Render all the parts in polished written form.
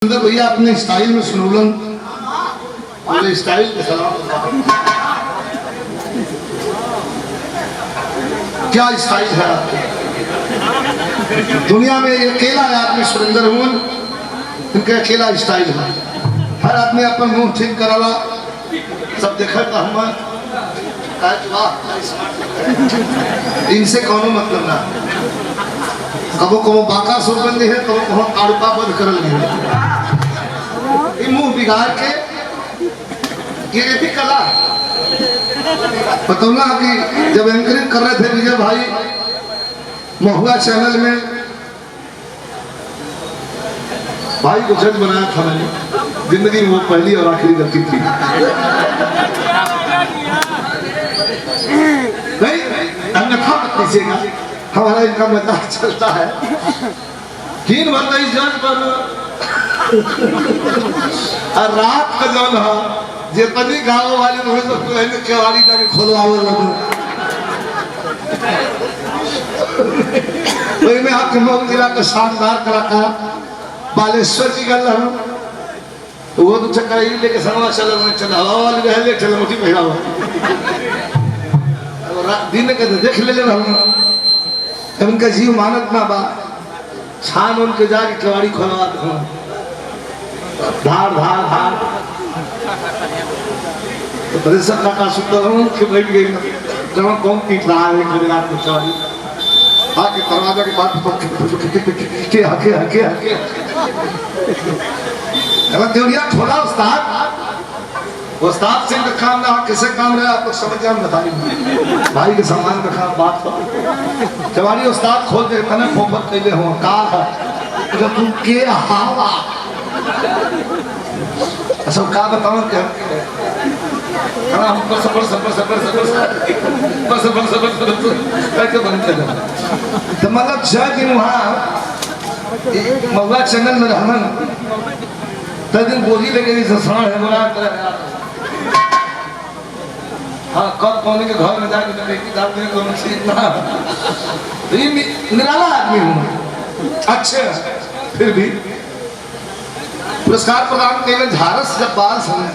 भैया अपने स्टाइल में सुनूलन बोले स्टाइल के सलाम। क्या स्टाइल है आपके? दुनिया में अकेला आदमी सुरेंद्र हुन, इनका अकेला स्टाइल है। हर आदमी अपन मुंह ठीक कराला, सब देखा था हम इनसे कौनो मतलब ना। कबो कबो बाका सुरबंदी है, कबो कबो आड़पा बंद करल है। मुंह बिगाड़ के ये भी कला बतौला कि जब एंकरिंग कर रहे थे विजय भाई महुआ चैनल में, भाई को जज बनाया था मैंने। जिंदगी में वो पहली और आखिरी गलती थी। नहीं अन्यथा मत कीजिएगा, हमारा इनका मजाक चलता है। 3 भर जज पर और रात का जौन है जितनी गाँव वाले रहे तो केवाड़ी जाके खोलवावे लगे। में आपके मऊ जिला का शानदार कलाकार बालेश्वर जी गल रहा तो वो तो चक्कर लेके सनवा चल चल हवा वाली रह ले चल मोटी पहला हुआ दिन के देख ले उनका जीव मानत ना बा छान उनके जाके केवाड़ी खोलवा दो धार धार धार तो बड़े सब का सुंदर हूं कि बैठ गई जब कौन पीट रहा है मेरे रात को केवाड़ी आके दरवाजा के बाद के हके हके हके अब देवरिया खोला उस्ताद सिंह का काम ना कैसे काम रहा आप लोग समझ जाए बताइए। भाई के सम्मान का काम बात हो केवाड़ी उस्ताद खोल दे तने फोफत कैले हो का जब तू के हावा अच्छा का बताऊं क्या हम सबर सबर सबर सबर बस सबर सबर कैसे बनते हैं तो मतलब जज वहां महुआ चैनल में रहना तब दिन बोली लगे ससुराल है बोला हाँ कब पौने के घर में जाके किताब देने को इतना निराला आदमी हूँ अच्छे फिर भी पुरस्कार प्रदान केवल झारस जब बाल समय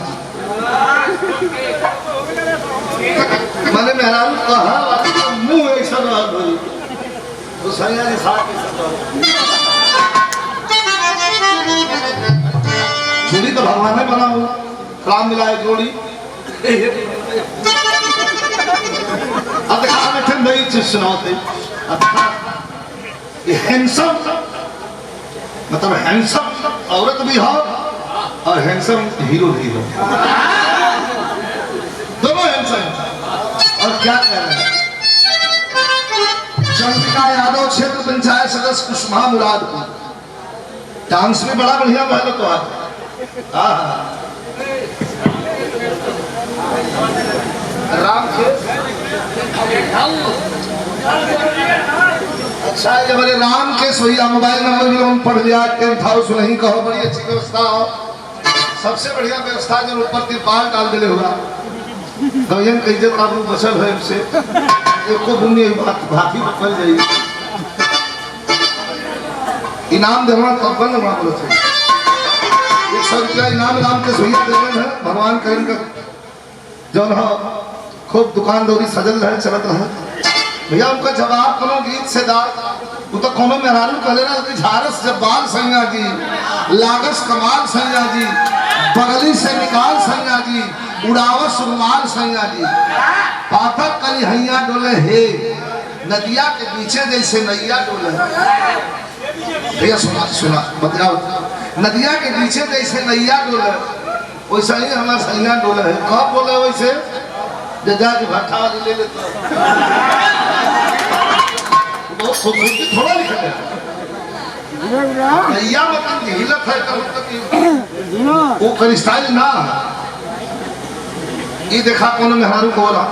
मैंने मेहरान कहा मुंह ऐसा रहा तो सैया ने साथ जोड़ी तो भगवान ने बना हो राम मिलाए जोड़ी अब देखा बैठे नई चीज सुनाते ये हैंडसम मतलब हैंडसम औरत भी हो और हैंडसम हीरो भी हो दोनों हैंडसम और क्या कह रहे हैं चंद्रिका यादव क्षेत्र पंचायत सदस्य कुसुमा मुराद को डांस में बड़ा बढ़िया महल तो आज राम के अच्छा जब हमारे राम के सोया मोबाइल नंबर भी हम पढ़ लिया 10th हाउस नहीं कहो बड़ी अच्छी व्यवस्था हो सबसे बढ़िया व्यवस्था जो ऊपर तिरपाल डाल दिले होगा गयन कई जब आप बचल है हमसे एको भूमि बात भाती बचल जाएगी इनाम देना कब्बन ना बोलो थे 100 रुपया इनाम राम के सोया देवन है भगवान का इनका जौन हो खूब दुकान दौरी सजल रहे चलत रहे भैया उनका जवाब कोनो गीत से दा वो तो कोनो मेहरारू कहले ना कि झारस जब बाल सैया जी लागस कमाल सैया जी बगली से निकाल सैया जी उड़ावस रुमाल सैया जी पाथक कली हैया डोले हे नदिया के पीछे जैसे नैया डोले भैया सुना सुना बताओ नदिया के पीछे जैसे नैया डोले वैसा ही हमारा सैया डोले है कब बोले वैसे जाके भट्टा वाली ले लेता बहुत खूबसूरती थोड़ा लिखा है नैया मतलब हिलत है का मतलब वो कर स्टाइल ना ये देखा कौन मेहरारू को बोला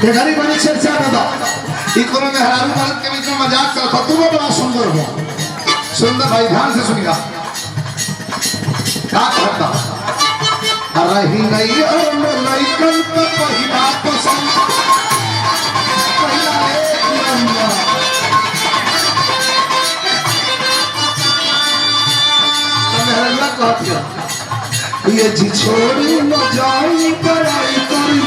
ये गरीब बड़ी चर्चा बता इकोनो में हरारू मर्द के बीच में मजाक करता तू बड़ा सुंदर हो सुंदर भाई ध्यान से सुनिएगा क्या कहता रही नहीं और लइकन का पहिला पसंद पहिला एक नंबर मेहरला कहती ये जी छोड़ी न जाई बड़ाई करी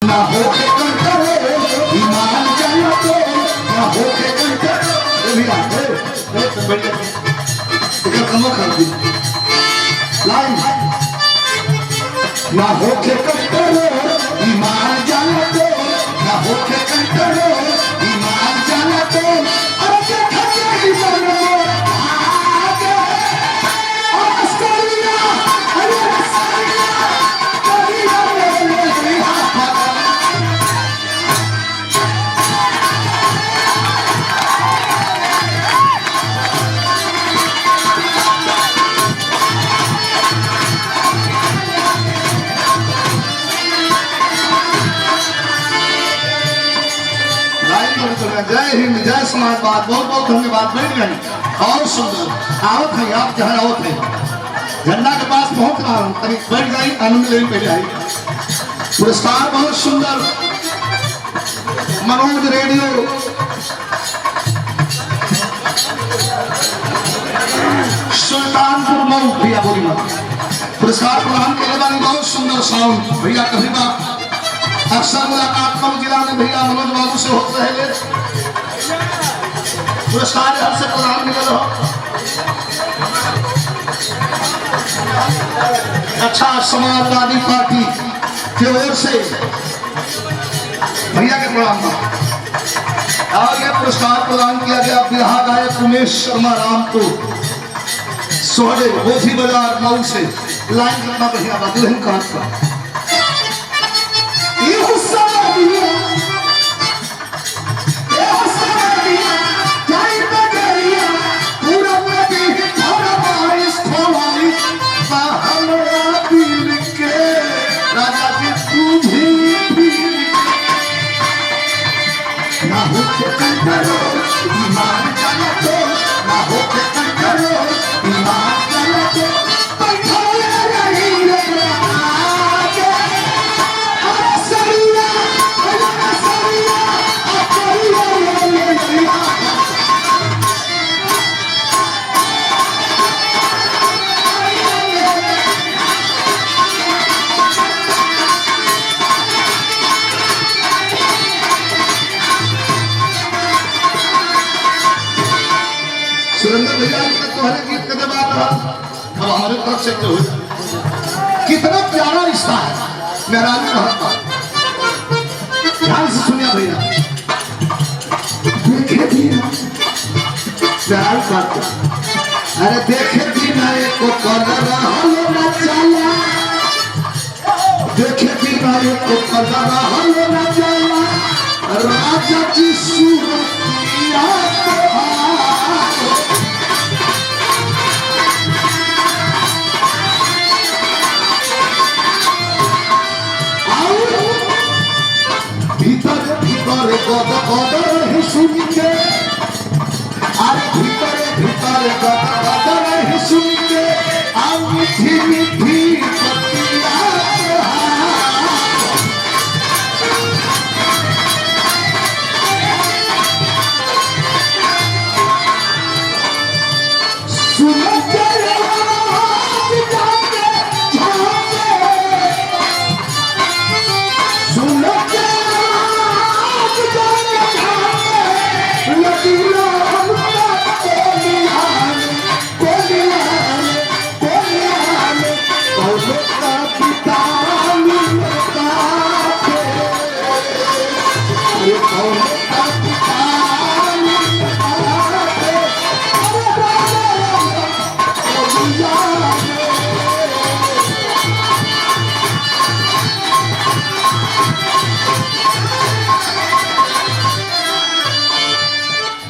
ना हो के कंकर ईमान जाना तो ना हो के कंकर ये भी आते बेटे इधर कमो कर दी लाइन ना हो के कंकर ईमान जाना तो ना हो के कंकर ईमान जाना तो अरे देखा तेरी मन आगे ऑस्ट्रेलिया अरे ऑस्ट्रेलिया जय हिंद जय समाज बात बहुत बहुत धन्यवाद बैठ गए और सुंदर आवत है आप जहाँ आवत है झंडा के पास पहुंच रहा हूँ करीब बैठ गई आनंद लेने पहले आई पुरस्कार बहुत सुंदर मनोज रेडियो सुल्तानपुर मऊ भैया बोली पुरस्कार प्रदान करने वाली बहुत सुंदर साउंड भैया कभी बात अक्सर मुलाकात कम जिला में भैया मनोज बाबू से होते रहे पुरस्कार हमसे प्रदान निकल हो अच्छा समाजवादी पार्टी की ओर से भैया के प्रणाम और यह पुरस्कार प्रदान किया गया बिहार गायक उमेश शर्मा राम को सोहरे बोधी बाजार मऊ से लाइन करना भैया दुल्हन काट का सुरेंद्र भैया तुम्हारे गीत के बाद अब हमारे तरफ से तो कितना प्यारा रिश्ता है मेरा कहता ध्यान से सुनिया भैया देखे भी प्यार करता अरे देखे भी ना एको कलर हलो ना चला देखे भी ना एको कलर हलो ना चला राजा जी सूरतिया भीतर भीतर गद गद रही सुन के अरे भीतर भीतर गद गद रही सुन के आ मीठी मीठी पतिया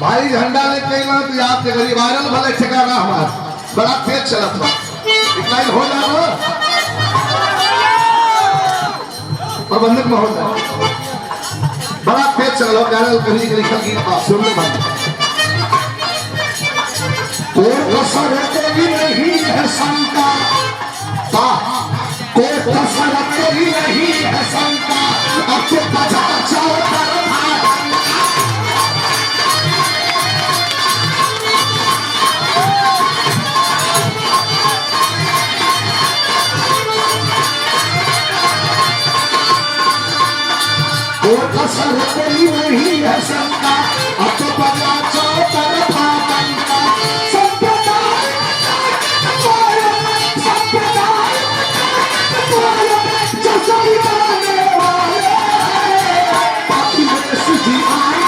भाई झंडा लेके तो याद से गरीब वायरल भले ठिकाना हमारा बड़ा तेज चला था हो जाओ प्रबंधक महोदय बड़ा तेज चलो कैरल कहीं के लिखा की सुन लो भाई। कोई कसर तेरी नहीं है शंका, कोई कसर तेरी नहीं है शंका, अब तो बजा जाओ कसर कोई नहीं है शंका, अब तो बजा जाओ तरफा बनका। संप्रदाय जैसे गाने वाले बाकी में सुधी आए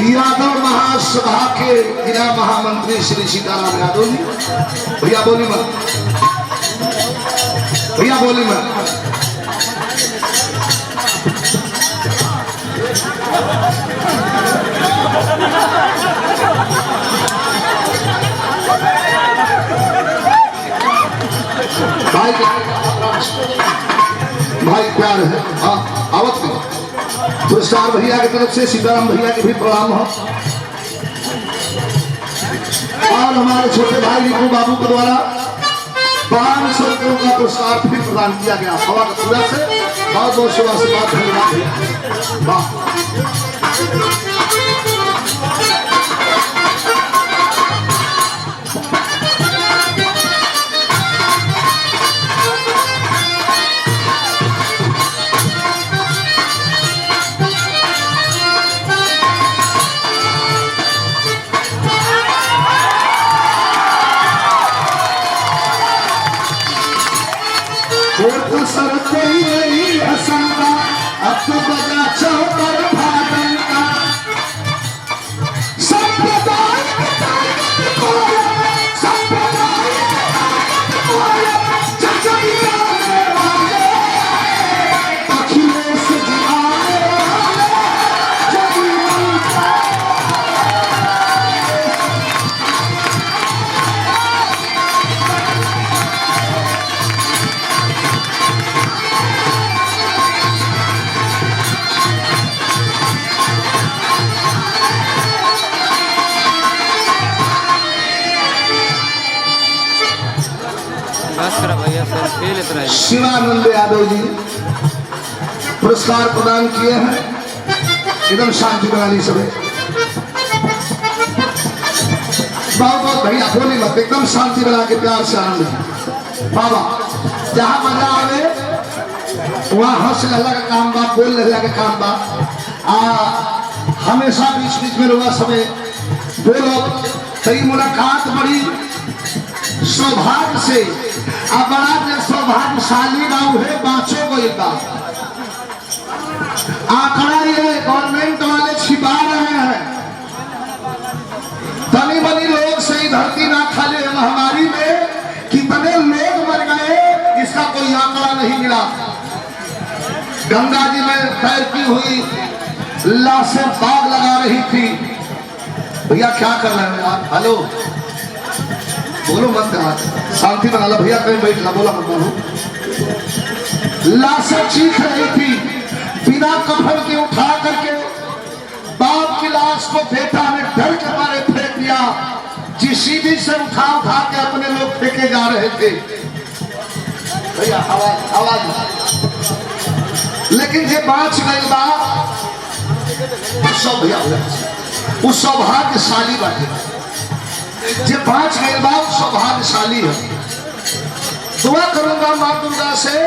यादव महासभा के जिला महामंत्री श्री सीताराम यादव जी। भैया बोली मत, भैया बोली मत। भाई भाई प्यार है। हाँ आवत में पुरस्कार भैया की तरफ से सीताराम भैया के भी प्रणाम हो और हमारे छोटे भाई रिपू बाबू के द्वारा 500 रुपयों का पुरस्कार फिर प्रदान किया गया। हवा का पूरा से बहुत बहुत शुभ आशीर्वाद धन्यवाद। कसर कोई नहीं है शंका, अब तो बजा चौकर भागन का। संप्रदाय अखिलेश जी आए शिवानंद यादव जी पुरस्कार प्रदान किए हैं। एकदम शांति बनानी सब बहुत बहुत भैया बोली मत, एकदम शांति बना के प्यार से आनंद बाबा। जहाँ मजा आवे वहाँ हंस लहला का काम बा, बोल लहला का काम बा। हमेशा बीच बीच में लोग समय बोलो। कई मुलाकात बड़ी सौभाग्य से बड़ा सौभाग्यशाली बाबू है बाँचो को एक आंकड़ा ये गवर्नमेंट वाले छिपा रहे हैं। धनी बनी लोग सही धरती ना खाले महामारी में कितने लोग मर गए इसका कोई आंकड़ा नहीं मिला। गंगा जी में तैरती हुई लाशें बाग लगा रही थी। भैया क्या कर रहे हैं आप? हेलो बोलो मत, शांति बना लो भैया, कहीं बैठ ला, बोला मत बोलो। लाशें चीख रही थी, बिना कफन के उठा करके बाप की लाश को बेटा ने डर के मारे फेंक दिया। जीसीबी से उठा उठा के अपने लोग फेंके जा रहे थे। भैया आवाज आवाज। लेकिन जे बाँच गई बा सब भैया उस सौभाग्यशाली बाटे। जे बाँच गए बा सौभाग्यशाली है। दुआ करूंगा माँ दुर्गा से,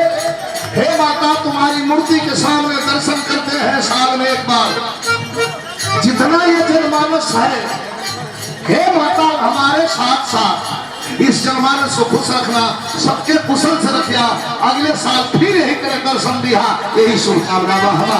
हे माता तुम्हारी मूर्ति के सामने दर्शन करते हैं साल में एक बार। जितना ये जनमानस है हे माता हमारे साथ साथ इस जनमानस को खुश रखना, सबके कुशल से रखिया। अगले साल फिर यही तरह दर्शन दिया, यही शुभकामना हमारा।